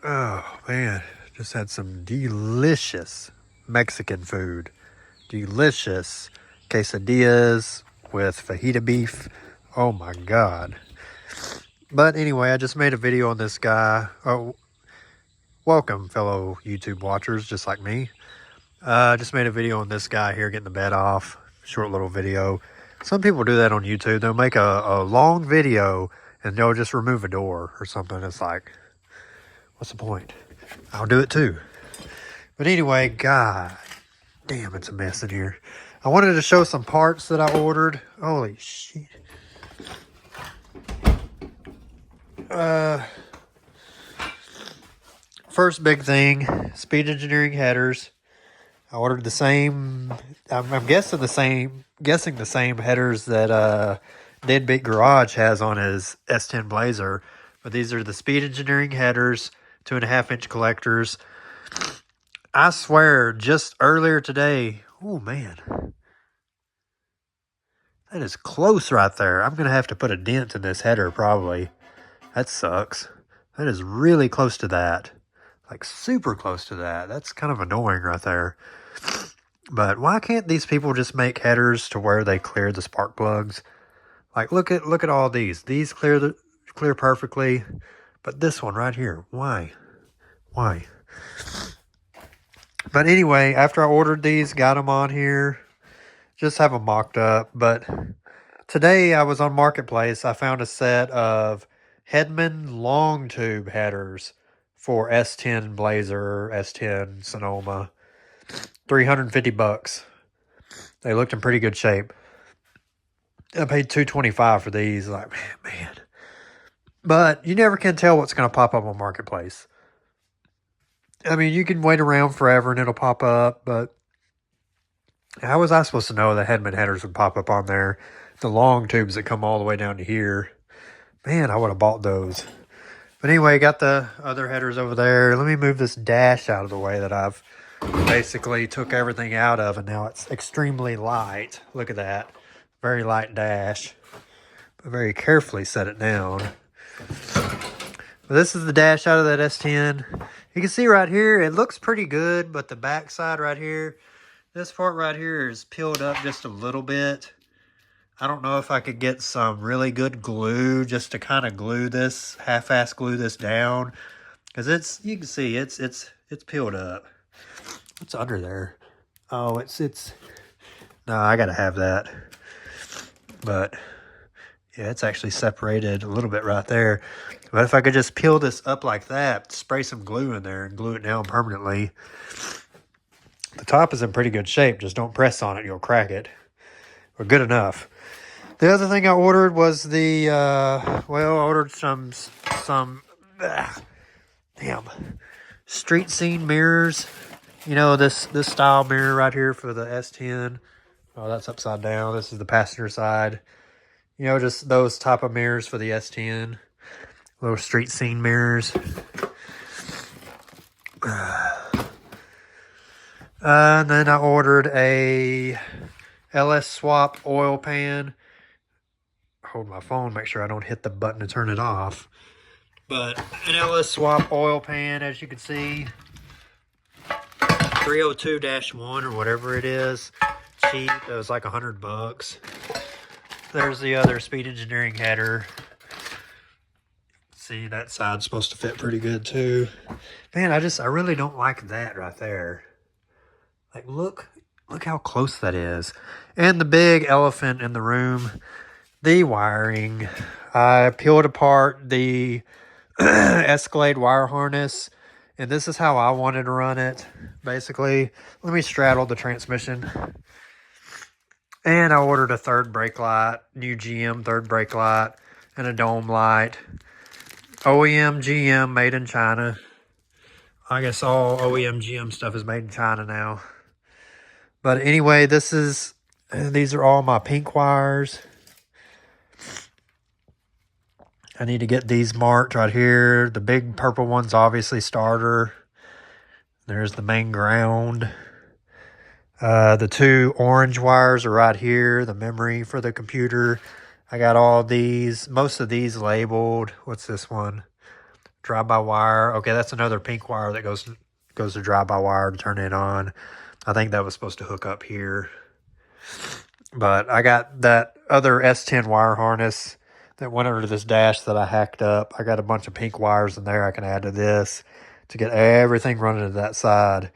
Oh, man. Just had some delicious Mexican food. Delicious quesadillas with fajita beef. Oh my God. But anyway, I just made a video on this guy. Oh, welcome, fellow YouTube watchers, just like me. I just made a video on this guy here getting the bed off. Short little video. Some people do that on YouTube. They'll make a long video and they'll just remove a door or something. It's like, what's the point? I'll do it too. But anyway, God damn, it's a mess in here. I wanted to show some parts that I ordered. Holy shit. First big thing, Speed Engineering headers. I ordered the same, I'm guessing the same headers that Deadbeat Garage has on his S10 Blazer. But these are the Speed Engineering headers, 2.5-inch collectors. I swear, just earlier today, oh man, that is close right there. I'm going to have to put a dent in this header probably. That sucks. That is really close to that. Like super close to that. That's kind of annoying right there. But why can't these people just make headers to where they clear the spark plugs? Like look at all these. These clear perfectly. But this one right here, why? Why? But anyway, after I ordered these, got them on here, just have them mocked up. But today I was on Marketplace. I found a set of Hedman long tube headers for S10 Blazer, S10 Sonoma. $350. They looked in pretty good shape. I paid $225 for these. Like, man. But you never can tell what's going to pop up on Marketplace. I mean, you can wait around forever and it'll pop up, but how was I supposed to know the Hedman headers would pop up on there? The long tubes that come all the way down to here. Man, I would have bought those. But anyway, got the other headers over there. Let me move this dash out of the way that I've basically took everything out of, and now it's extremely light. Look at that. Very light dash. But very carefully set it down. But this is the dash out of that S10. You can see right here, it looks pretty good, but the back side right here, this part right here is peeled up just a little bit. I don't know if I could get some really good glue just to kind of glue this, half-ass glue this down. Because you can see, it's peeled up. What's under there? Oh, no, I gotta have that. But, yeah, it's actually separated a little bit right there. But if I could just peel this up like that, spray some glue in there and glue it down permanently. The top is in pretty good shape. Just don't press on it, you'll crack it. But good enough. The other thing I ordered was the, I ordered some street scene mirrors. You know, this style mirror right here for the S10. Oh, that's upside down. This is the passenger side. You know, just those type of mirrors for the S10. Little street scene mirrors. And then I ordered a LS Swap oil pan. Hold my phone, make sure I don't hit the button to turn it off. But an LS Swap oil pan, as you can see. 302-1 or whatever it is. Cheap, it was like $100. There's the other Speed Engineering header. See, that side's supposed to fit pretty good too. Man, I really don't like that right there. Like, look how close that is. And the big elephant in the room, the wiring. I peeled apart the Escalade wire harness, and this is how I wanted to run it, basically. Let me straddle the transmission. And I ordered a third brake light, new GM third brake light, and a dome light. OEM GM, made in China. I guess all OEM GM stuff is made in China now. But anyway, these are all my pink wires. I need to get these marked right here. The big purple one's obviously starter. There's the main ground. The two orange wires are right here, the memory for the computer. I got all these, most of these labeled. What's this one? drive-by-wire. Okay, that's another pink wire that goes to drive-by-wire to turn it on. I think that was supposed to hook up here. But I got that other S10 wire harness that went under this dash that I hacked up. I got a bunch of pink wires in there I can add to this to get everything running to that side.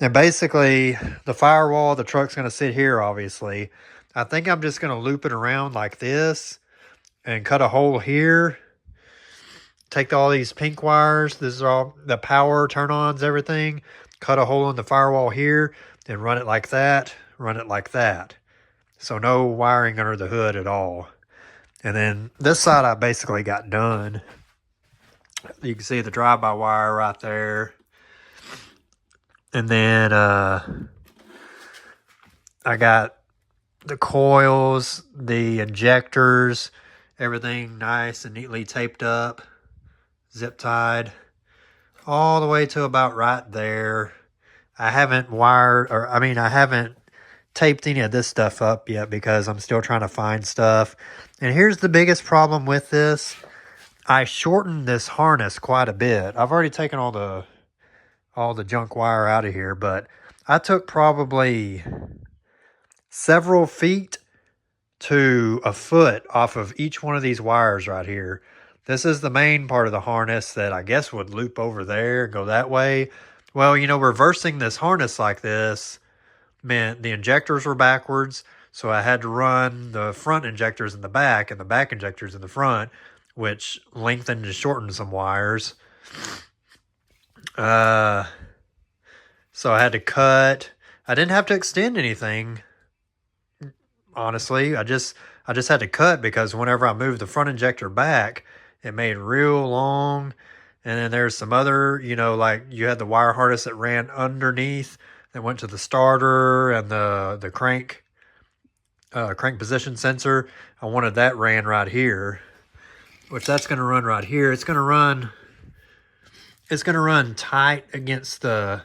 And basically, the firewall, the truck's going to sit here, obviously. I think I'm just going to loop it around like this and cut a hole here. Take all these pink wires. This is all the power turn-ons, everything. Cut a hole in the firewall here and run it like that. Run it like that. So no wiring under the hood at all. And then this side I basically got done. You can see the drive-by-wire right there. And then I got the coils, the injectors, everything nice and neatly taped up, zip tied, all the way to about right there. I haven't I haven't taped any of this stuff up yet because I'm still trying to find stuff. And here's the biggest problem with this. I shortened this harness quite a bit. I've already taken all the junk wire out of here, but I took probably several feet to a foot off of each one of these wires right here. This is the main part of the harness that I guess would loop over there and go that way. Well, reversing this harness like this meant the injectors were backwards, so I had to run the front injectors in the back and the back injectors in the front, which lengthened and shortened some wires. So I had to cut. I didn't have to extend anything, honestly. I just had to cut because whenever I moved the front injector back, it made real long. And then there's some other, like you had the wire harness that ran underneath that went to the starter and the crank position sensor. I wanted that ran right here, which that's going to run right here. It's going to run tight against the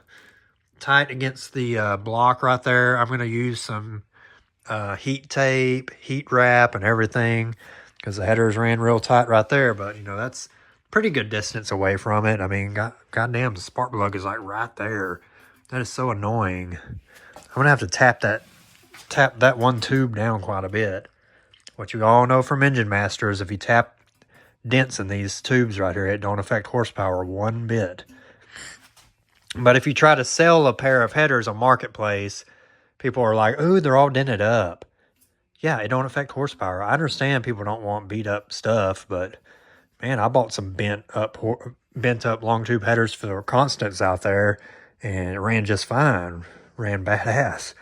block right there. I'm going to use some heat tape, heat wrap, and everything because the headers ran real tight right there. But that's pretty good distance away from it. I mean, goddamn, the spark plug is like right there. That is so annoying. I'm gonna have to tap that one tube down quite a bit. What you all know from Engine Master is if you tap dents in these tubes right here, it don't affect horsepower one bit. But if you try to sell a pair of headers on Marketplace, people are like, ooh, they're all dented up. Yeah, it don't affect horsepower. I understand people don't want beat up stuff, but man, I bought some bent up long tube headers for the Constants out there, and it ran just fine. Ran badass.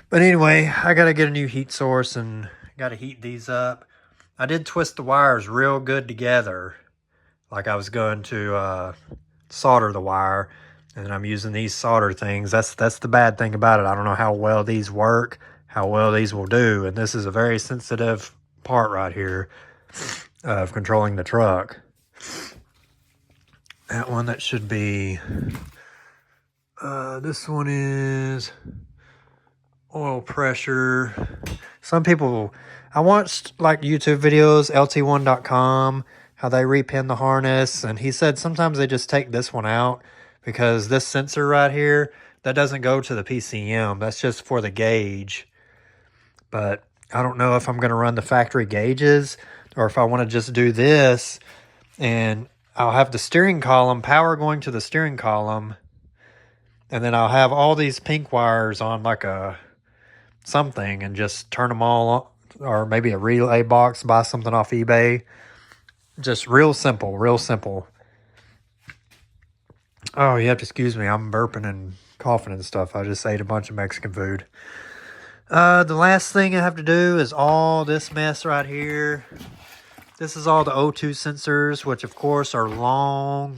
But anyway, I got to get a new heat source and got to heat these up. I did twist the wires real good together, like I was going to solder the wire, and I'm using these solder things. That's the bad thing about it. I don't know how well these work, how well these will do, and this is a very sensitive part right here of controlling the truck. That should be this one is oil pressure. Some people, I watched like YouTube videos, lt1.com, how they repin the harness, and he said sometimes they just take this one out because this sensor right here, that doesn't go to the PCM. That's just for the gauge. But I don't know if I'm going to run the factory gauges or if I want to just do this, and I'll have the steering column, power going to the steering column, and then I'll have all these pink wires on like something and just turn them all on, or maybe a relay box, buy something off eBay. Just real simple, real simple. Oh, you have to excuse me. I'm burping and coughing and stuff. I just ate a bunch of Mexican food. The last thing I have to do is all this mess right here. This is all the O2 sensors, which of course are long,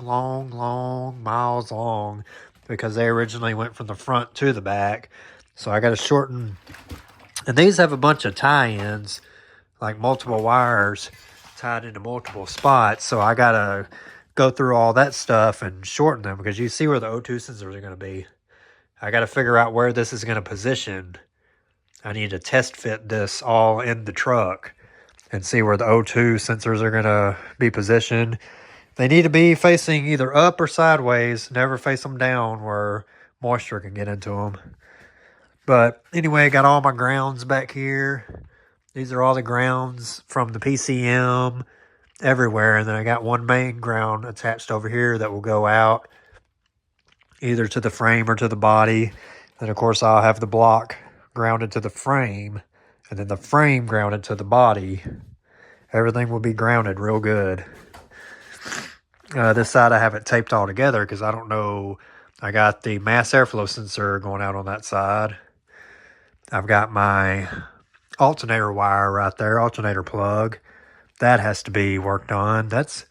miles long, because they originally went from the front to the back. So I got to shorten. And these have a bunch of tie-ins, like multiple wires tied into multiple spots. So I got to go through all that stuff and shorten them, because you see where the O2 sensors are going to be. I got to figure out where this is going to position. I need to test fit this all in the truck and see where the O2 sensors are going to be positioned. They need to be facing either up or sideways. Never face them down where moisture can get into them. But anyway, I got all my grounds back here. These are all the grounds from the PCM everywhere. And then I got one main ground attached over here that will go out either to the frame or to the body. And of course, I'll have the block grounded to the frame and then the frame grounded to the body. Everything will be grounded real good. This side I have it taped all together because I don't know. I got the mass airflow sensor going out on that side. I've got my alternator wire right there, alternator plug. That has to be worked on. That's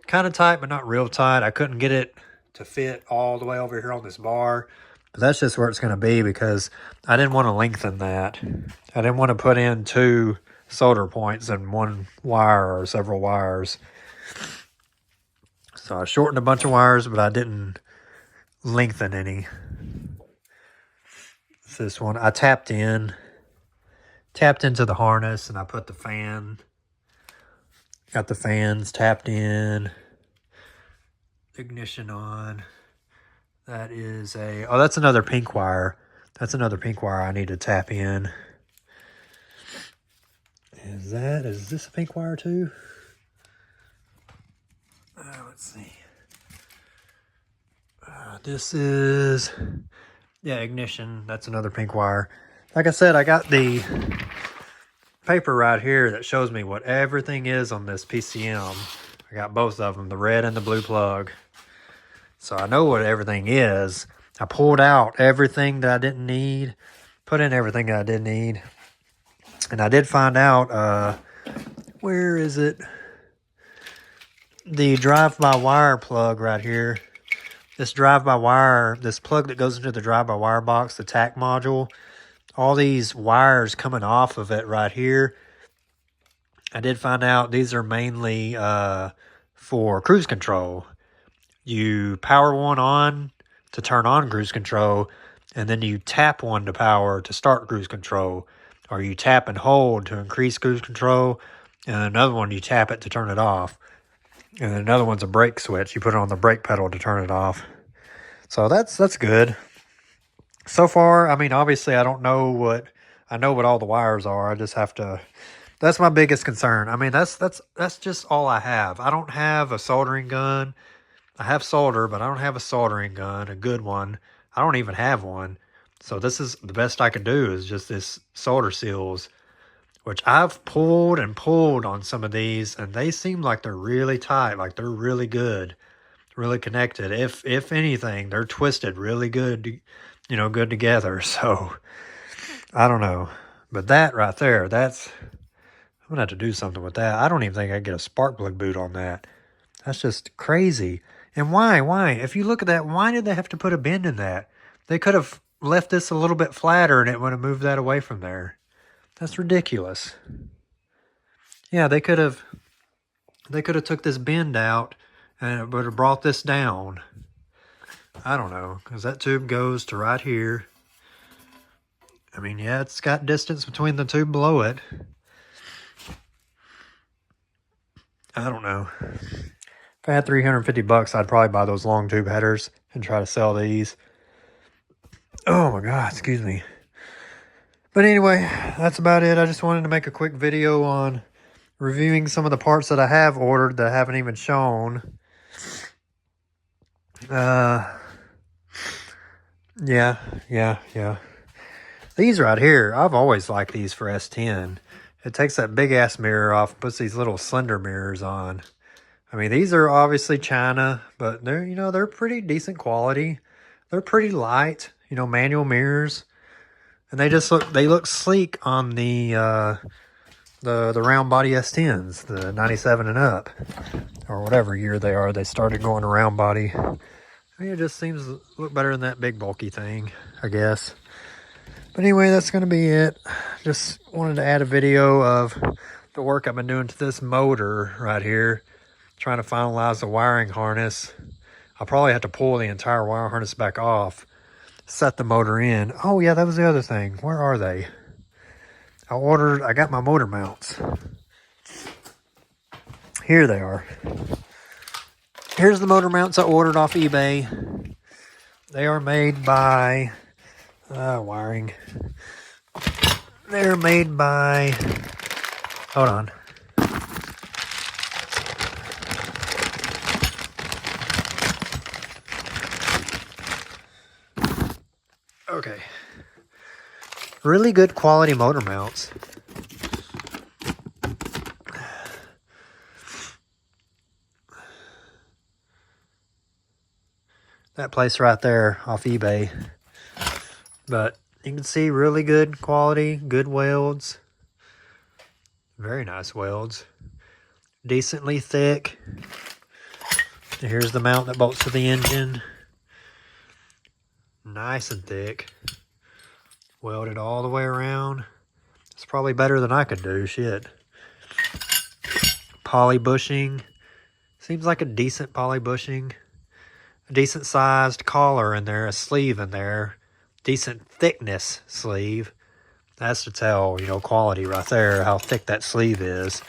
kind of tight, but not real tight. I couldn't get it to fit all the way over here on this bar. But that's just where it's going to be because I didn't want to lengthen that. I didn't want to put in 2 solder points in one wire or several wires. So I shortened a bunch of wires, but I didn't lengthen any. This one I tapped into the harness, and I put the fan. Got the fans tapped in. Ignition on. That is that's another pink wire. That's another pink wire I need to tap in. Is this a pink wire too? Let's see. This is, ignition. That's another pink wire. Like I said, I got the paper right here that shows me what everything is on this PCM. I got both of them, the red and the blue plug. So I know what everything is. I pulled out everything that I didn't need, put in everything that I didn't need. And I did find out, where is it? The drive-by-wire plug right here. This drive-by-wire, this plug that goes into the drive-by-wire box, the TAC module, all these wires coming off of it right here. I did find out these are mainly for cruise control. You power one on to turn on cruise control, and then you tap one to power to start cruise control, or you tap and hold to increase cruise control, and another one you tap it to turn it off. And another one's a brake switch. You put it on the brake pedal to turn it off. So that's good. So far, I mean, obviously I know what all the wires are. I just have to, that's my biggest concern. I mean, that's just all I have. I don't have a soldering gun. I have solder, but I don't have a soldering gun, a good one. I don't even have one. So this is the best I can do is just this solder seals, which I've pulled and pulled on some of these, and they seem like they're really tight, like they're really good, really connected. If anything, they're twisted really good, good together. So, I don't know. But that right there, I'm going to have to do something with that. I don't even think I can get a spark plug boot on that. That's just crazy. And why? If you look at that, why did they have to put a bend in that? They could have left this a little bit flatter, and it would have moved that away from there. That's ridiculous. Yeah, they could have took this bend out and it would have brought this down. I don't know, because that tube goes to right here. I mean, yeah, it's got distance between the tube below it. I don't know. If I had $350, I'd probably buy those long tube headers and try to sell these. Oh my God, excuse me. But anyway, that's about it. I just wanted to make a quick video on reviewing some of the parts that I have ordered that I haven't even shown. Yeah. These right here, I've always liked these for S10. It takes that big ass mirror off and puts these little slender mirrors on. I mean, these are obviously China, but they're pretty decent quality. They're pretty light, manual mirrors. And they look sleek on the round body S10s, the 97 and up, or whatever year they are. They started going to round body. I mean, it just seems to look better than that big bulky thing, I guess. But anyway, that's going to be it. Just wanted to add a video of the work I've been doing to this motor right here, trying to finalize the wiring harness. I'll probably have to pull the entire wire harness back off, set the motor in. Oh yeah, that was the other thing. Where are they? I got my motor mounts. Here they are. Here's the motor mounts I ordered off eBay. They are made by wiring. They're made by, hold on. Okay. Really good quality motor mounts. That place right there off eBay. But you can see really good quality, good welds. Very nice welds. Decently thick. Here's the mount that bolts to the engine. Nice and thick. Welded all the way around. It's probably better than I could do, shit. Poly bushing. Seems like a decent poly bushing. A decent sized collar in there, a sleeve in there. Decent thickness sleeve. That's to tell, you know, quality right there, how thick that sleeve is.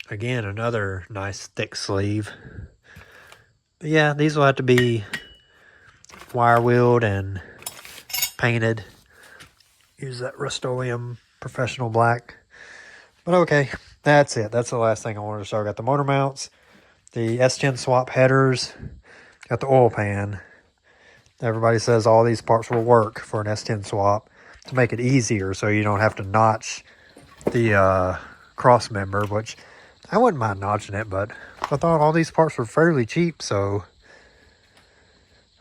Again, another nice thick sleeve. But yeah, these will have to be wire wheeled and painted. Use that Rust-Oleum Professional Black. But okay, that's it. That's the last thing I wanted to show. I got the motor mounts, the S10 swap headers, got the oil pan. Everybody says all these parts will work for an S10 swap to make it easier so you don't have to notch the cross member, which I wouldn't mind notching it, but I thought all these parts were fairly cheap, so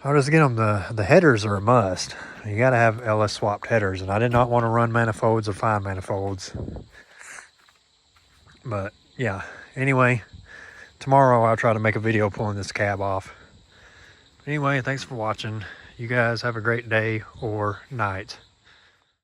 I'll just get them. The headers are a must. You got to have LS swapped headers, and I did not want to run manifolds or find manifolds. But yeah, anyway, tomorrow I'll try to make a video pulling this cab off. Anyway, thanks for watching. You guys have a great day or night.